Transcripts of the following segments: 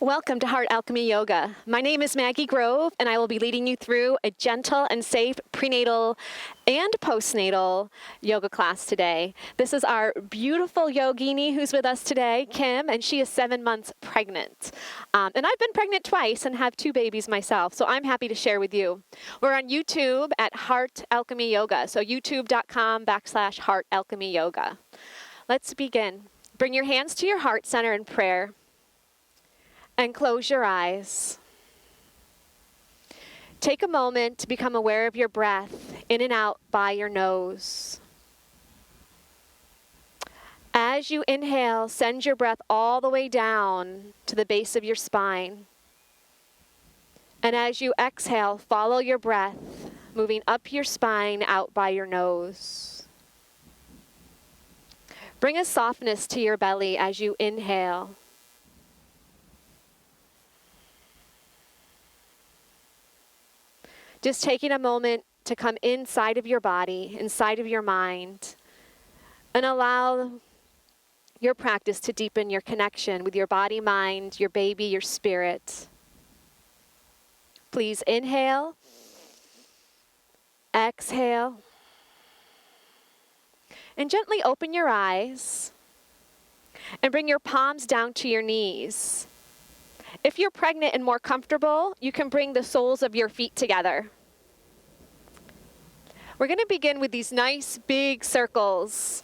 Welcome to Heart Alchemy Yoga. My name is Maggie Grove, and I will be leading you through a gentle and safe prenatal and postnatal yoga class today. This is our beautiful yogini who's with us today, Kim, and she is 7 months pregnant. And I've been pregnant twice and have 2 babies myself, so I'm happy to share with you. We're on YouTube at Heart Alchemy Yoga, so youtube.com/Heart Alchemy Yoga. Let's begin. Bring your hands to your heart center in prayer. And close your eyes. Take a moment to become aware of your breath in and out by your nose. As you inhale, send your breath all the way down to the base of your spine. And as you exhale, follow your breath, moving up your spine out by your nose. Bring a softness to your belly as you inhale. Just taking a moment to come inside of your body, inside of your mind, and allow your practice to deepen your connection with your body, mind, your baby, your spirit. Please inhale, exhale, and gently open your eyes and bring your palms down to your knees. If you're pregnant and more comfortable, you can bring the soles of your feet together. We're going to begin with these nice big circles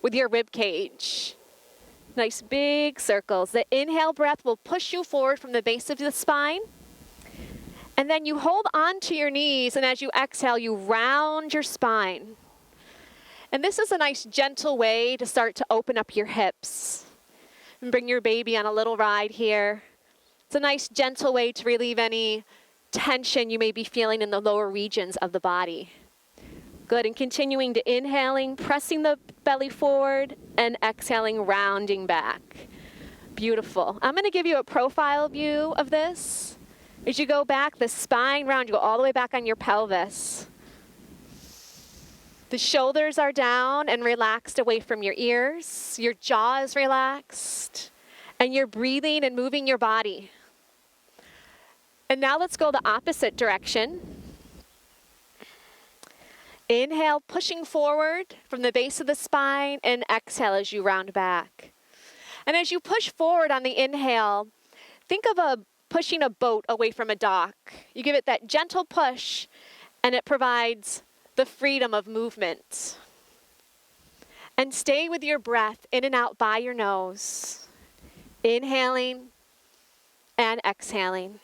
with your rib cage. Nice big circles. The inhale breath will push you forward from the base of the spine. And then you hold on to your knees, and as you exhale, you round your spine. And this is a nice gentle way to start to open up your hips. And bring your baby on a little ride here. It's a nice, gentle way to relieve any tension you may be feeling in the lower regions of the body. Good, and continuing to inhaling, pressing the belly forward, and exhaling, rounding back. Beautiful. I'm going to give you a profile view of this. As you go back, the spine round, you go all the way back on your pelvis. The shoulders are down and relaxed away from your ears. Your jaw is relaxed. And you're breathing and moving your body. And now let's go the opposite direction. Inhale, pushing forward from the base of the spine, and exhale as you round back. And as you push forward on the inhale, think of pushing a boat away from a dock. You give it that gentle push, and it provides the freedom of movement. And stay with your breath in and out by your nose. Inhaling and exhaling.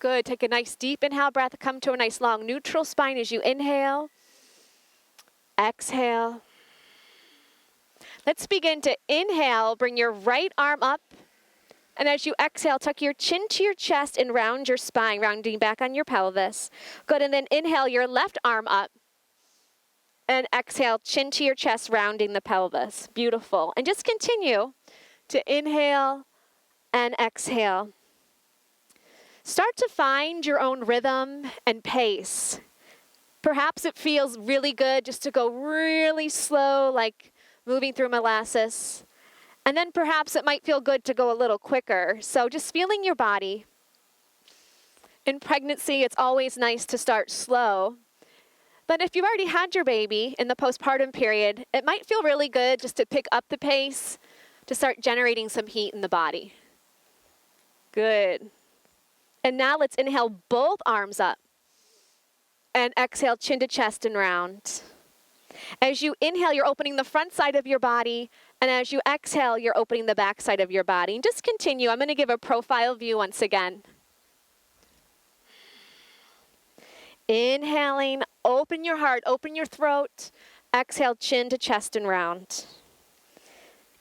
Good. Take a nice deep inhale breath. Come to a nice long neutral spine as you inhale. Exhale. Let's begin to inhale. Bring your right arm up. And as you exhale, tuck your chin to your chest and round your spine, rounding back on your pelvis. Good. And then inhale your left arm up. And exhale, chin to your chest, rounding the pelvis. Beautiful. And just continue to inhale and exhale. Start to find your own rhythm and pace. Perhaps it feels really good just to go really slow, like moving through molasses. And then perhaps it might feel good to go a little quicker. So just feeling your body. In pregnancy, it's always nice to start slow. But if you've already had your baby in the postpartum period, it might feel really good just to pick up the pace to start generating some heat in the body. Good. And now let's inhale both arms up. And exhale, chin to chest and round. As you inhale, you're opening the front side of your body. And as you exhale, you're opening the back side of your body. And just continue. I'm going to give a profile view once again. Inhaling, open your heart, open your throat. Exhale, chin to chest and round.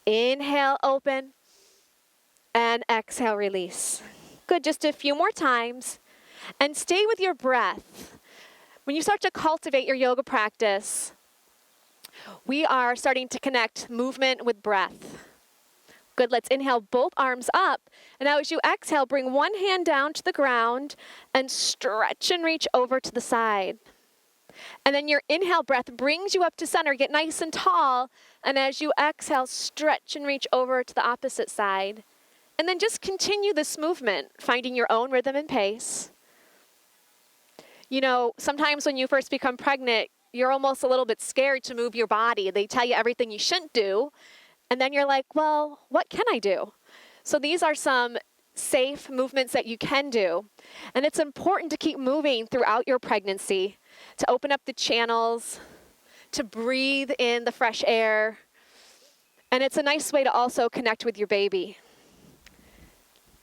Inhale, open. And exhale, release. Good, just a few more times. And stay with your breath. When you start to cultivate your yoga practice, we are starting to connect movement with breath. Good, let's inhale both arms up. And now as you exhale, bring one hand down to the ground and stretch and reach over to the side. And then your inhale breath brings you up to center, get nice and tall. And as you exhale, stretch and reach over to the opposite side. And then just continue this movement, finding your own rhythm and pace. You know, sometimes when you first become pregnant, you're almost a little bit scared to move your body. They tell you everything you shouldn't do. And then you're like, well, what can I do? So these are some safe movements that you can do. And it's important to keep moving throughout your pregnancy, to open up the channels, to breathe in the fresh air. And it's a nice way to also connect with your baby.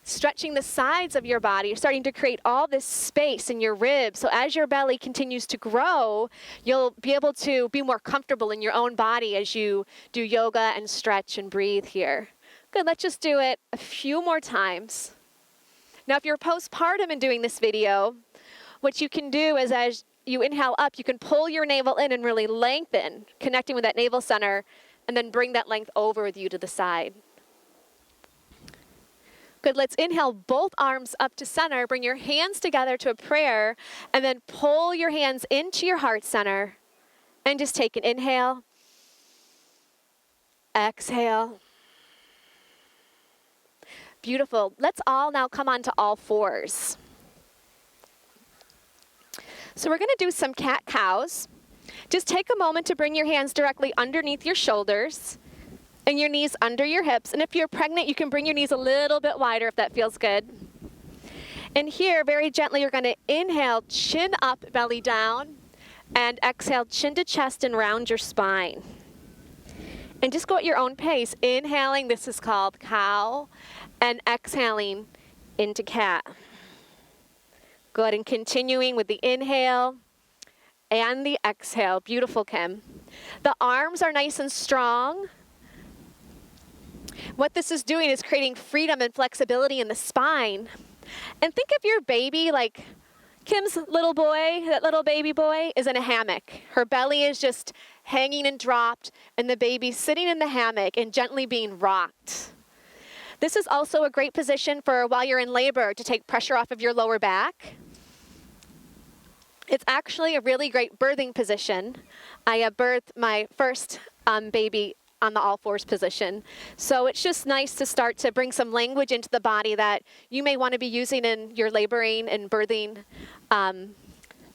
Stretching the sides of your body, you're starting to create all this space in your ribs. So as your belly continues to grow, you'll be able to be more comfortable in your own body as you do yoga and stretch and breathe here. Good, let's just do it a few more times. Now, if you're postpartum and doing this video, what you can do is as you inhale up, you can pull your navel in and really lengthen, connecting with that navel center, and then bring that length over with you to the side. Good, let's inhale both arms up to center. Bring your hands together to a prayer, and then pull your hands into your heart center. And just take an inhale, exhale. Beautiful. Let's all now come onto all fours. So we're going to do some cat-cows. Just take a moment to bring your hands directly underneath your shoulders and your knees under your hips. And if you're pregnant, you can bring your knees a little bit wider if that feels good. And here, very gently, you're going to inhale, chin up, belly down, and exhale, chin to chest and round your spine. And just go at your own pace. Inhaling, this is called cow, and exhaling into cat. Good, and continuing with the inhale and the exhale. Beautiful, Kim. The arms are nice and strong. What this is doing is creating freedom and flexibility in the spine. And think of your baby like Kim's little boy, that little baby boy is in a hammock. Her belly is just hanging and dropped, and the baby's sitting in the hammock and gently being rocked. This is also a great position for while you're in labor to take pressure off of your lower back. It's actually a really great birthing position. I birthed my first baby on the all fours position. So it's just nice to start to bring some language into the body that you may want to be using in your laboring and birthing,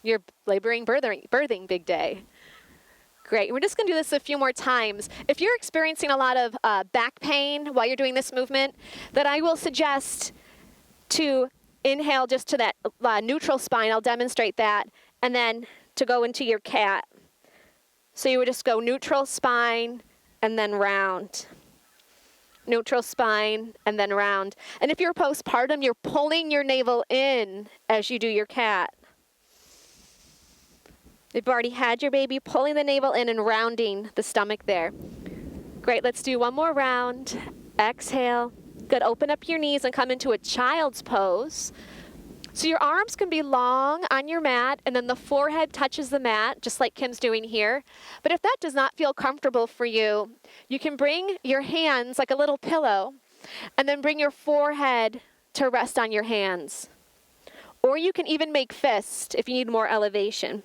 your birthing big day. Great. We're just going to do this a few more times. If you're experiencing a lot of back pain while you're doing this movement, then I will suggest to inhale just to that neutral spine. I'll demonstrate that. And then to go into your cat. So you would just go neutral spine and then round. Neutral spine and then round. And if you're postpartum, you're pulling your navel in as you do your cat. If you've already had your baby, pulling the navel in and rounding the stomach there. Great, let's do one more round. Exhale. Good, open up your knees and come into a child's pose. So your arms can be long on your mat, and then the forehead touches the mat, just like Kim's doing here. But if that does not feel comfortable for you, you can bring your hands like a little pillow, and then bring your forehead to rest on your hands. Or you can even make fists if you need more elevation.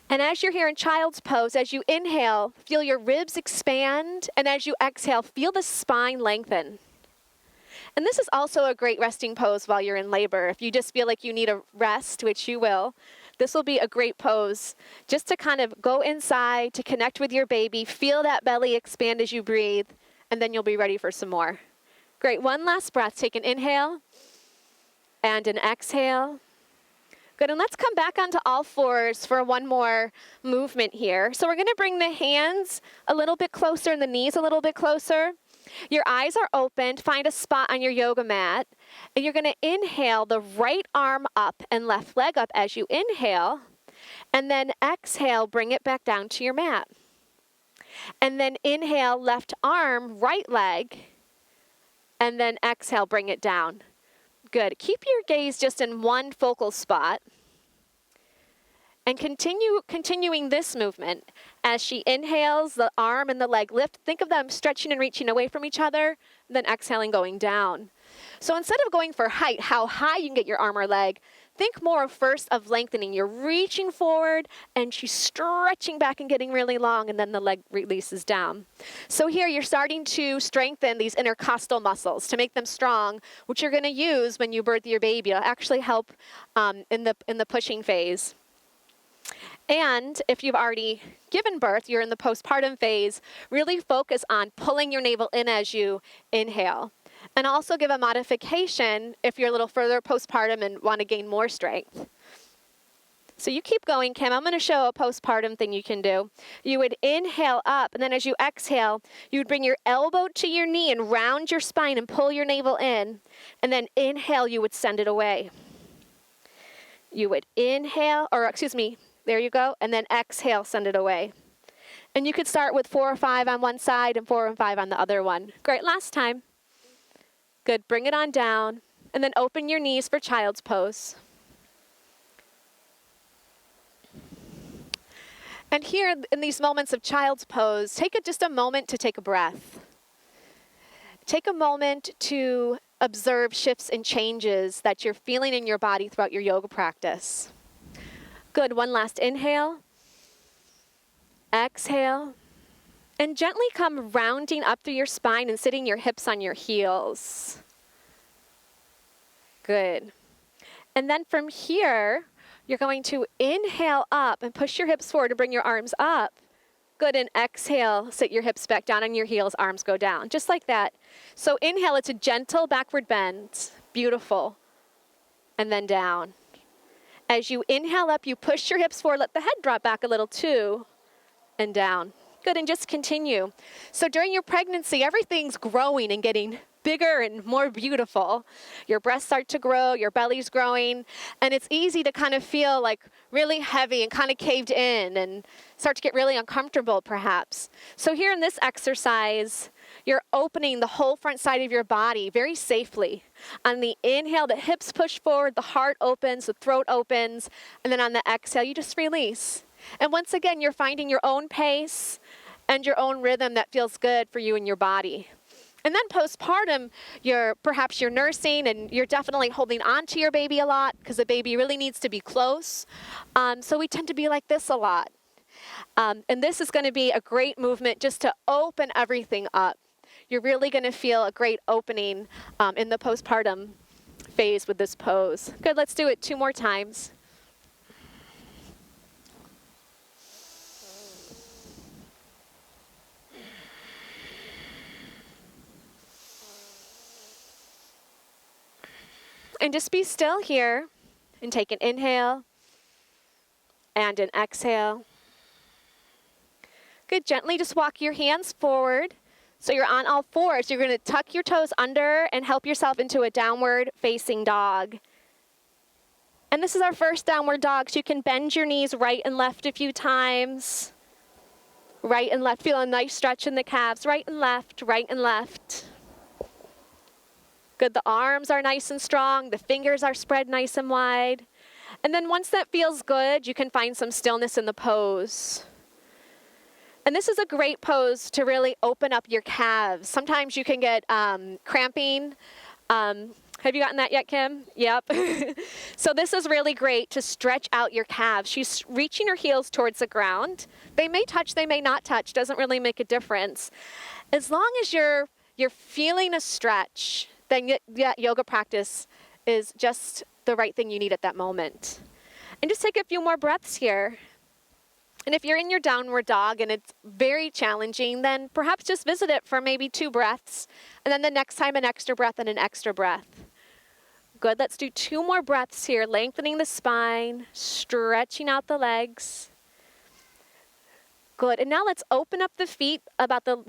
And as you're here in child's pose, as you inhale, feel your ribs expand, and as you exhale, feel the spine lengthen. And this is also a great resting pose while you're in labor. If you just feel like you need a rest, which you will, this will be a great pose just to kind of go inside, to connect with your baby, feel that belly expand as you breathe, and then you'll be ready for some more. Great, one last breath. Take an inhale and an exhale. Good, and let's come back onto all fours for one more movement here. So we're gonna bring the hands a little bit closer and the knees a little bit closer. Your eyes are opened. Find a spot on your yoga mat. And you're going to inhale the right arm up and left leg up as you inhale. And then exhale, bring it back down to your mat. And then inhale, left arm, right leg. And then exhale, bring it down. Good. Keep your gaze just in one focal spot. And continuing this movement. As she inhales, the arm and the leg lift. Think of them stretching and reaching away from each other, then exhaling, going down. So instead of going for height, how high you can get your arm or leg, think more first of lengthening. You're reaching forward, and she's stretching back and getting really long, and then the leg releases down. So here you're starting to strengthen these intercostal muscles to make them strong, which you're going to use when you birth your baby. It'll actually help in the pushing phase. And if you've already given birth, you're in the postpartum phase, really focus on pulling your navel in as you inhale. And also give a modification if you're a little further postpartum and want to gain more strength. So you keep going, Kim. I'm going to show a postpartum thing you can do. You would inhale up, and then as you exhale, you would bring your elbow to your knee and round your spine and pull your navel in. And then inhale, you would send it away. You would inhale, there you go, and then exhale, send it away. And you could start with 4 or 5 on one side and 4 and 5 on the other one. Great, last time. Good, bring it on down, and then open your knees for child's pose. And here, in these moments of child's pose, take just a moment to take a breath. Take a moment to observe shifts and changes that you're feeling in your body throughout your yoga practice. Good, one last inhale. Exhale. And gently come rounding up through your spine and sitting your hips on your heels. Good. And then from here, you're going to inhale up and push your hips forward to bring your arms up. Good, and exhale, sit your hips back down on your heels, arms go down, just like that. So inhale, it's a gentle backward bend. Beautiful. And then down. As you inhale up, you push your hips forward, let the head drop back a little too, and down. Good, and just continue. So during your pregnancy, everything's growing and getting bigger and more beautiful. Your breasts start to grow, your belly's growing, and it's easy to kind of feel like really heavy and kind of caved in and start to get really uncomfortable perhaps. So here in this exercise, you're opening the whole front side of your body very safely. On the inhale, the hips push forward, the heart opens, the throat opens, and then on the exhale, you just release. And once again, you're finding your own pace and your own rhythm that feels good for you and your body. And then postpartum, perhaps you're nursing and you're definitely holding on to your baby a lot because the baby really needs to be close. So we tend to be like this a lot. And this is going to be a great movement just to open everything up. You're really going to feel a great opening in the postpartum phase with this pose. Good, let's do it 2 more times. And just be still here and take an inhale and an exhale. Good, gently just walk your hands forward. So you're on all fours. You're going to tuck your toes under and help yourself into a downward facing dog. And this is our first downward dog. So you can bend your knees right and left a few times. Right and left. Feel a nice stretch in the calves. Right and left, right and left. Good, the arms are nice and strong. The fingers are spread nice and wide. And then once that feels good, you can find some stillness in the pose. And this is a great pose to really open up your calves. Sometimes you can get cramping. Have you gotten that yet, Kim? Yep. So this is really great to stretch out your calves. She's reaching her heels towards the ground. They may touch, they may not touch. Doesn't really make a difference. As long as you're feeling a stretch, then that yoga practice is just the right thing you need at that moment. And just take a few more breaths here. And if you're in your downward dog and it's very challenging, then perhaps just visit it for maybe 2 breaths. And then the next time, an extra breath and an extra breath. Good, let's do 2 more breaths here, lengthening the spine, stretching out the legs. Good, and now let's open up the feet about the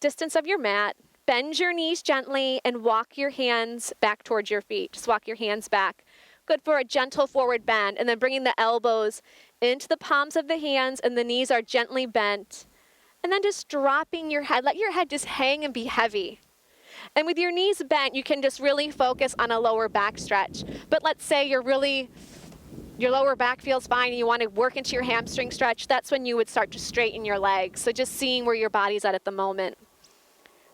distance of your mat. Bend your knees gently and walk your hands back towards your feet. Just walk your hands back. Good for a gentle forward bend. And then bringing the elbows into the palms of the hands and the knees are gently bent. And then just dropping your head. Let your head just hang and be heavy. And with your knees bent, you can just really focus on a lower back stretch. But let's say you're really your lower back feels fine and you want to work into your hamstring stretch, that's when you would start to straighten your legs. So just seeing where your body's at the moment.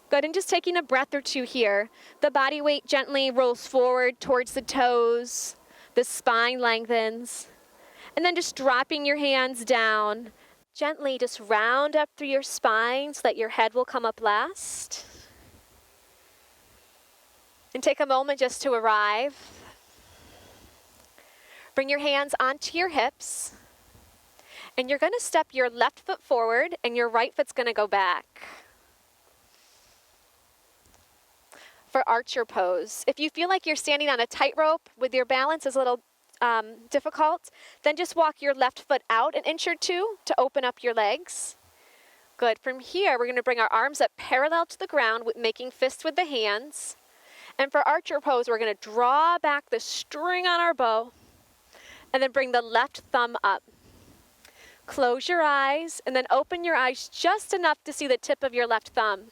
Good, and just taking a breath or two here. The body weight gently rolls forward towards the toes. The spine lengthens. And then just dropping your hands down. Gently just round up through your spine so that your head will come up last. And take a moment just to arrive. Bring your hands onto your hips. And you're going to step your left foot forward and your right foot's going to go back. For archer pose. If you feel like you're standing on a tightrope with your balance is a little difficult, then just walk your left foot out an inch or two to open up your legs. Good. From here, we're going to bring our arms up parallel to the ground, making fists with the hands. And for archer pose, we're going to draw back the string on our bow and then bring the left thumb up. Close your eyes and then open your eyes just enough to see the tip of your left thumb.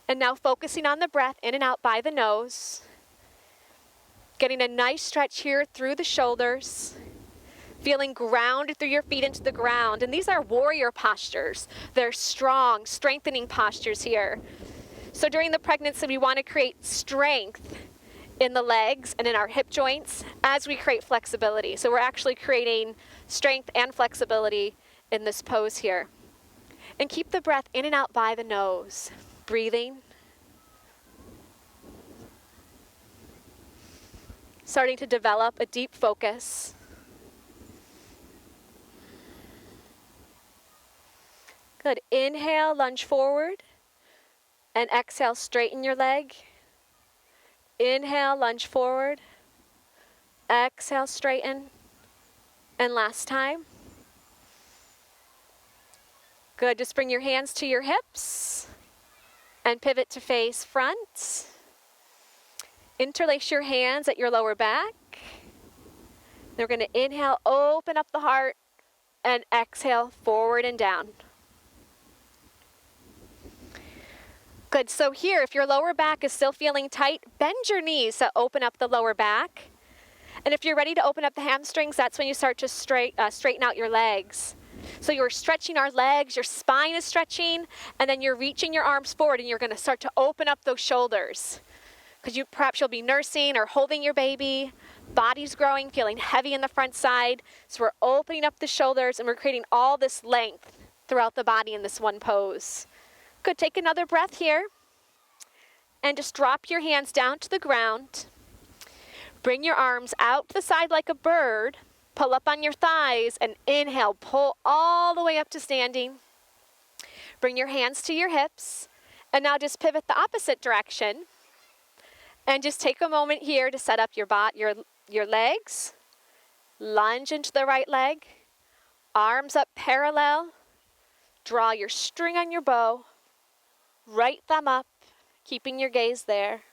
And now focusing on the breath in and out by the nose. Getting a nice stretch here through the shoulders. Feeling grounded through your feet into the ground. And these are warrior postures. They're strong, strengthening postures here. So during the pregnancy, we want to create strength in the legs and in our hip joints as we create flexibility. So we're actually creating strength and flexibility in this pose here. And keep the breath in and out by the nose. Breathing. Starting to develop a deep focus. Good. Inhale, lunge forward. And exhale, straighten your leg. Inhale, lunge forward. Exhale, straighten. And last time. Good. Just bring your hands to your hips. And pivot to face front. Interlace your hands at your lower back. Then we're going to inhale, open up the heart, and exhale, forward and down. Good, so here, if your lower back is still feeling tight, bend your knees to open up the lower back. And if you're ready to open up the hamstrings, that's when you start to straighten out your legs. So you're stretching our legs, your spine is stretching, and then you're reaching your arms forward and you're going to start to open up those shoulders. Because perhaps you'll be nursing or holding your baby, body's growing, feeling heavy in the front side. So we're opening up the shoulders and we're creating all this length throughout the body in this one pose. Good, take another breath here. And just drop your hands down to the ground. Bring your arms out to the side like a bird. Pull up on your thighs and inhale, pull all the way up to standing. Bring your hands to your hips. And now just pivot the opposite direction. And just take a moment here to set up your legs. Lunge into the right leg. Arms up parallel. Draw your string on your bow. Right thumb up, keeping your gaze there.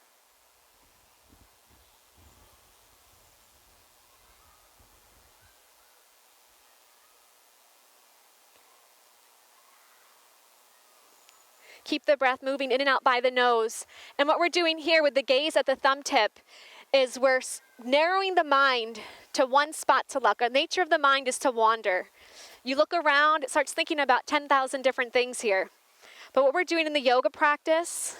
Keep the breath moving in and out by the nose. And what we're doing here with the gaze at the thumb tip is we're narrowing the mind to one spot to look. The nature of the mind is to wander. You look around, it starts thinking about 10,000 different things here. But what we're doing in the yoga practice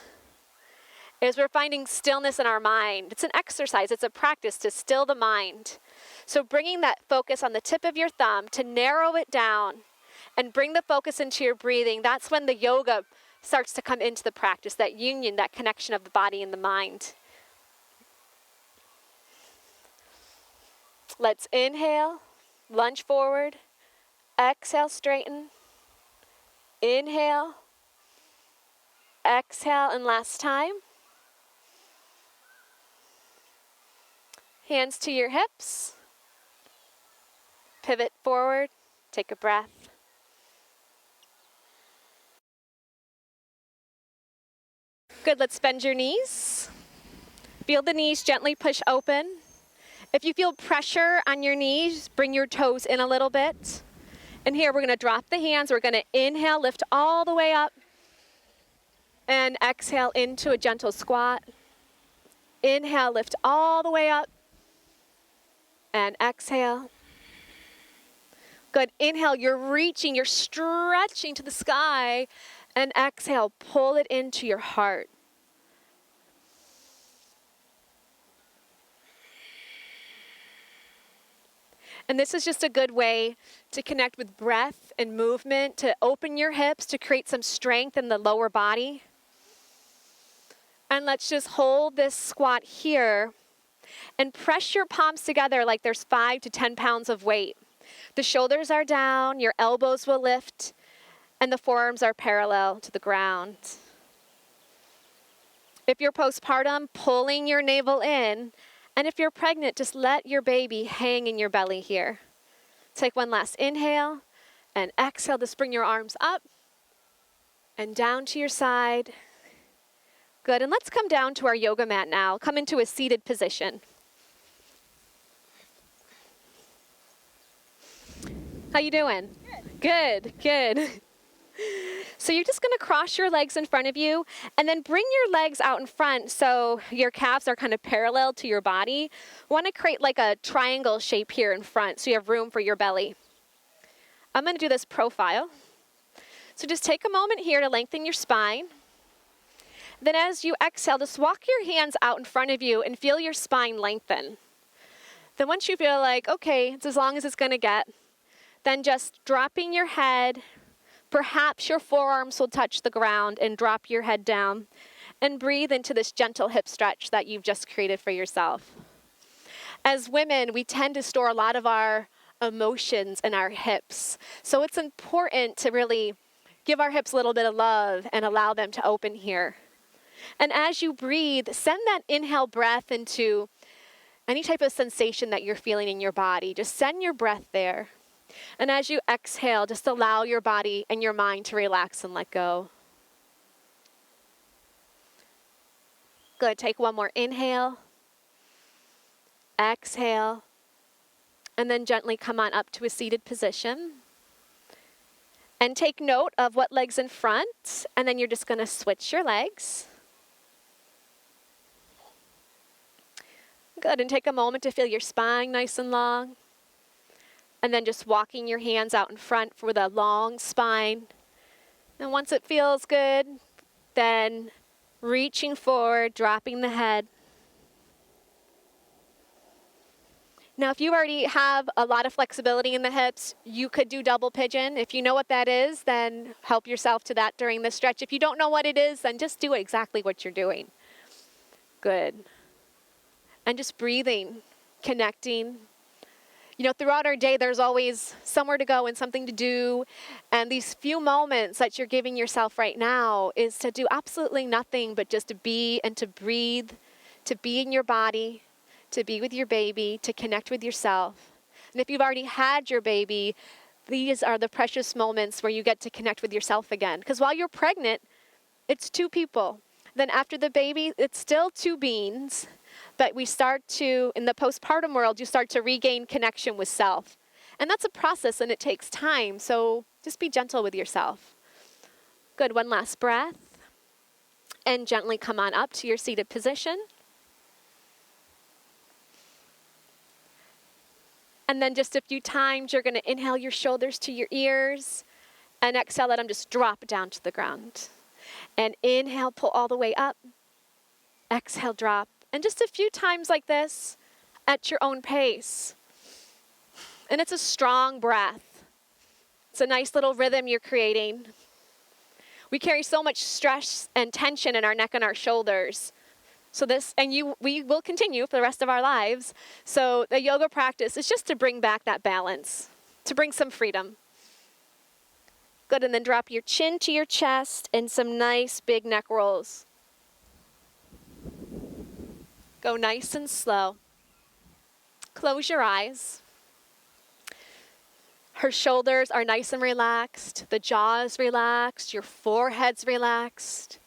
is we're finding stillness in our mind. It's an exercise, it's a practice to still the mind. So bringing that focus on the tip of your thumb to narrow it down and bring the focus into your breathing, that's when the yoga starts to come into the practice, that union, that connection of the body and the mind. Let's inhale, lunge forward, exhale, straighten, inhale, exhale, and last time. Hands to your hips, pivot forward, take a breath. Good, let's bend your knees. Feel the knees gently push open. If you feel pressure on your knees, bring your toes in a little bit. And here we're going to drop the hands. We're going to inhale, lift all the way up. And exhale into a gentle squat. Inhale, lift all the way up. And exhale. Good. Inhale, you're reaching, you're stretching to the sky. And exhale, pull it into your heart. And this is just a good way to connect with breath and movement, to open your hips, to create some strength in the lower body. And let's just hold this squat here and press your palms together like there's 5 to 10 pounds of weight. The shoulders are down, your elbows will lift, and the forearms are parallel to the ground. If you're postpartum, pulling your navel in. And if you're pregnant, just let your baby hang in your belly here. Take one last inhale and exhale. Just bring your arms up and down to your side. Good. And let's come down to our yoga mat now. Come into a seated position. How you doing? Good. Good. So you're just going to cross your legs in front of you and then bring your legs out in front so your calves are kind of parallel to your body. Want to create like a triangle shape here in front so you have room for your belly. I'm going to do this profile. So just take a moment here to lengthen your spine. Then as you exhale, just walk your hands out in front of you and feel your spine lengthen. Then once you feel like, okay, it's as long as it's going to get, then just dropping your head. Perhaps your forearms will touch the ground and drop your head down and breathe into this gentle hip stretch that you've just created for yourself. As women, we tend to store a lot of our emotions in our hips. So it's important to really give our hips a little bit of love and allow them to open here. And as you breathe, send that inhale breath into any type of sensation that you're feeling in your body. Just send your breath there. And as you exhale, just allow your body and your mind to relax and let go. Good. Take one more inhale. Exhale. And then gently come on up to a seated position. And take note of what leg's in front. And then you're just going to switch your legs. Good. And take a moment to feel your spine nice and long. And then just walking your hands out in front for the long spine. And once it feels good, then reaching forward, dropping the head. Now, if you already have a lot of flexibility in the hips, you could do double pigeon. If you know what that is, then help yourself to that during the stretch. If you don't know what it is, then just do exactly what you're doing. Good. And just breathing, connecting. You know, throughout our day, there's always somewhere to go and something to do. And these few moments that you're giving yourself right now is to do absolutely nothing but just to be and to breathe, to be in your body, to be with your baby, to connect with yourself. And if you've already had your baby, these are the precious moments where you get to connect with yourself again. Because while you're pregnant, it's two people. Then after the baby, it's still two beings. But we start to, in the postpartum world, you start to regain connection with self. And that's a process and it takes time. So just be gentle with yourself. Good. One last breath. And gently come on up to your seated position. And then just a few times, you're going to inhale your shoulders to your ears. And exhale, let them just drop down to the ground. And inhale, pull all the way up. Exhale, drop. And just a few times like this at your own pace. And it's a strong breath. It's a nice little rhythm you're creating. We carry so much stress and tension in our neck and our shoulders. So we will continue for the rest of our lives. So the yoga practice is just to bring back that balance, to bring some freedom. Good, and then drop your chin to your chest and some nice big neck rolls. Go nice and slow. Close your eyes. Her shoulders are nice and relaxed. The jaw is relaxed. Your forehead's relaxed.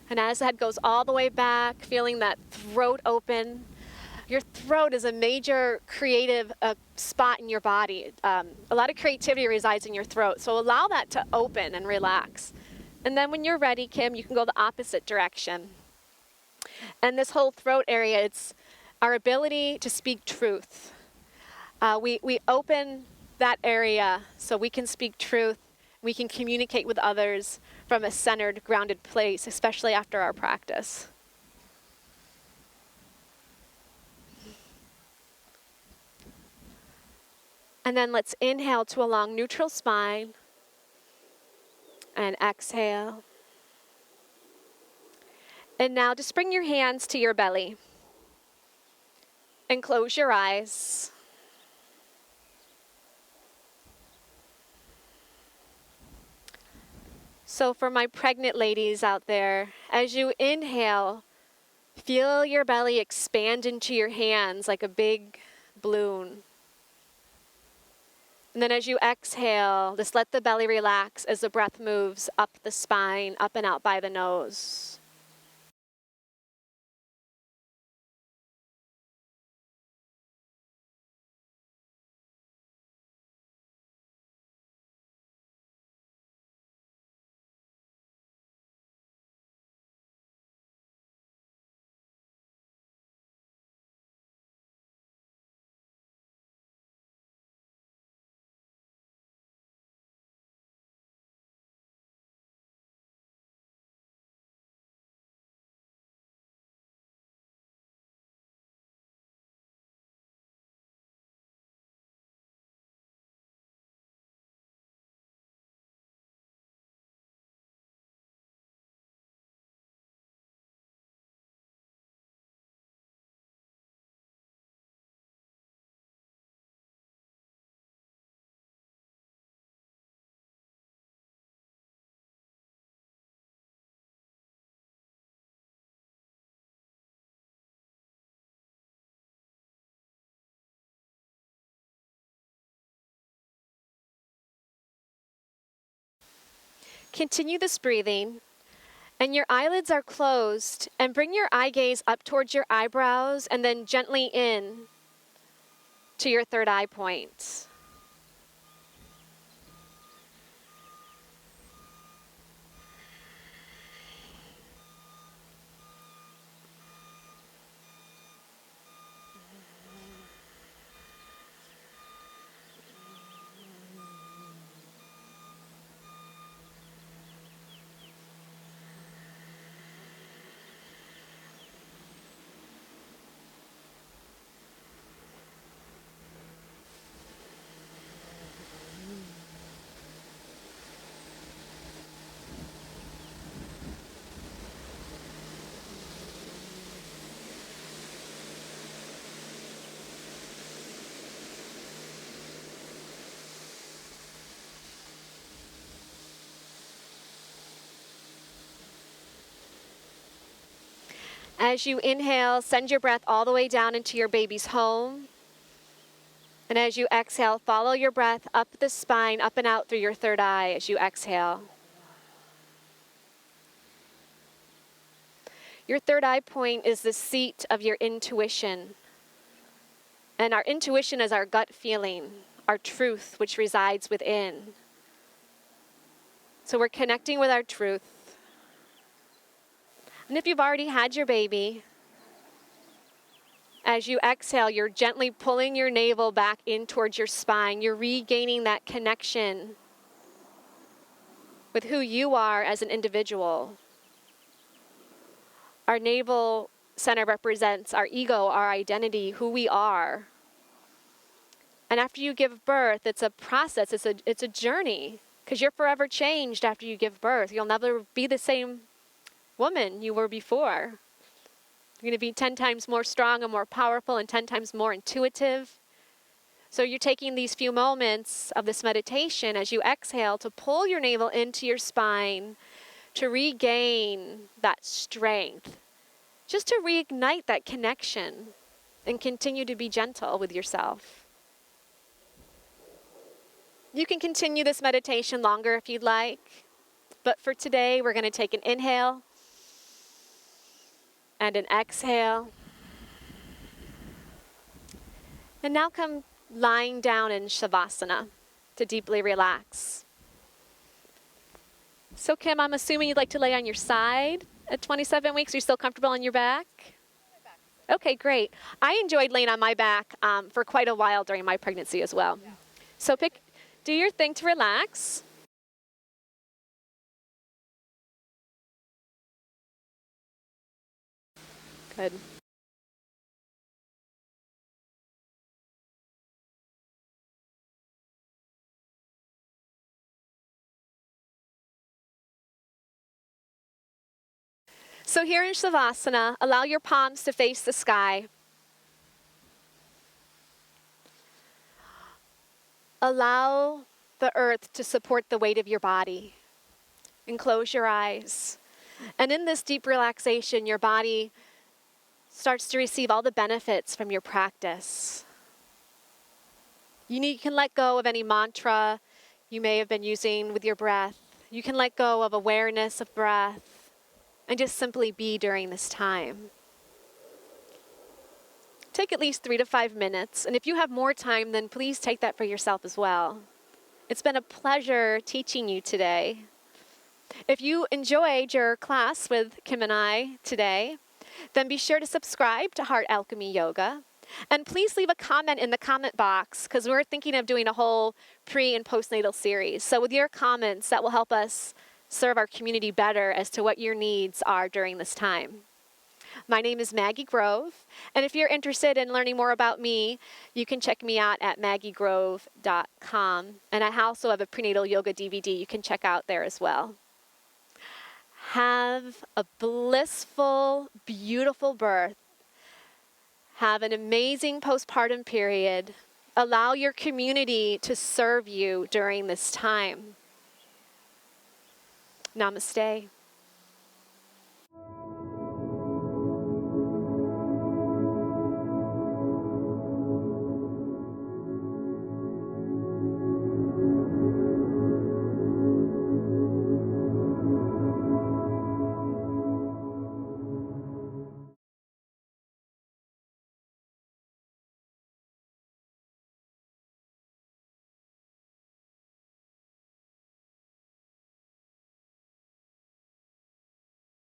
And as the head goes all the way back, feeling that throat open. Your throat is a major creative spot in your body. A lot of creativity resides in your throat. So allow that to open and relax. And then when you're ready, Kim, you can go the opposite direction. And this whole throat area, it's our ability to speak truth. We open that area so we can speak truth. We can communicate with others from a centered, grounded place, especially after our practice. And then let's inhale to a long neutral spine. And exhale. And now just bring your hands to your belly. And close your eyes. So for my pregnant ladies out there, as you inhale, feel your belly expand into your hands like a big balloon. And then as you exhale, just let the belly relax as the breath moves up the spine, up and out by the nose. Continue this breathing, and your eyelids are closed, and bring your eye gaze up towards your eyebrows and then gently in to your third eye point. As you inhale, send your breath all the way down into your baby's home. And as you exhale, follow your breath up the spine, up and out through your third eye as you exhale. Your third eye point is the seat of your intuition. And our intuition is our gut feeling, our truth, which resides within. So we're connecting with our truth. And if you've already had your baby, as you exhale, you're gently pulling your navel back in towards your spine. You're regaining that connection with who you are as an individual. Our navel center represents our ego, our identity, who we are. And after you give birth, it's a process, it's a journey, because you're forever changed after you give birth. You'll never be the same woman you were before. You're going to be 10 times more strong and more powerful and 10 times more intuitive. So you're taking these few moments of this meditation as you exhale to pull your navel into your spine, to regain that strength, just to reignite that connection and continue to be gentle with yourself. You can continue this meditation longer if you'd like, but for today we're going to take an inhale and an exhale. And now come lying down in Savasana to deeply relax. So Kim, I'm assuming you'd like to lay on your side At 27 weeks, are you still comfortable on your back? Okay, great. I enjoyed laying on my back for quite a while during my pregnancy as well. Yeah. So do your thing to relax. Good. So here in Savasana, allow your palms to face the sky. Allow the earth to support the weight of your body. And close your eyes. And in this deep relaxation, your body starts to receive all the benefits from your practice. You can let go of any mantra you may have been using with your breath. You can let go of awareness of breath and just simply be during this time. Take at least 3 to 5 minutes, and if you have more time, then please take that for yourself as well. It's been a pleasure teaching you today. If you enjoyed your class with Kim and I today, then be sure to subscribe to Heart Alchemy Yoga. And please leave a comment in the comment box, because we're thinking of doing a whole pre and postnatal series. So with your comments, that will help us serve our community better as to what your needs are during this time. My name is Maggie Grove, and if you're interested in learning more about me, you can check me out at maggiegrove.com. And I also have a prenatal yoga DVD you can check out there as well. Have a blissful, beautiful birth. Have an amazing postpartum period. Allow your community to serve you during this time. Namaste.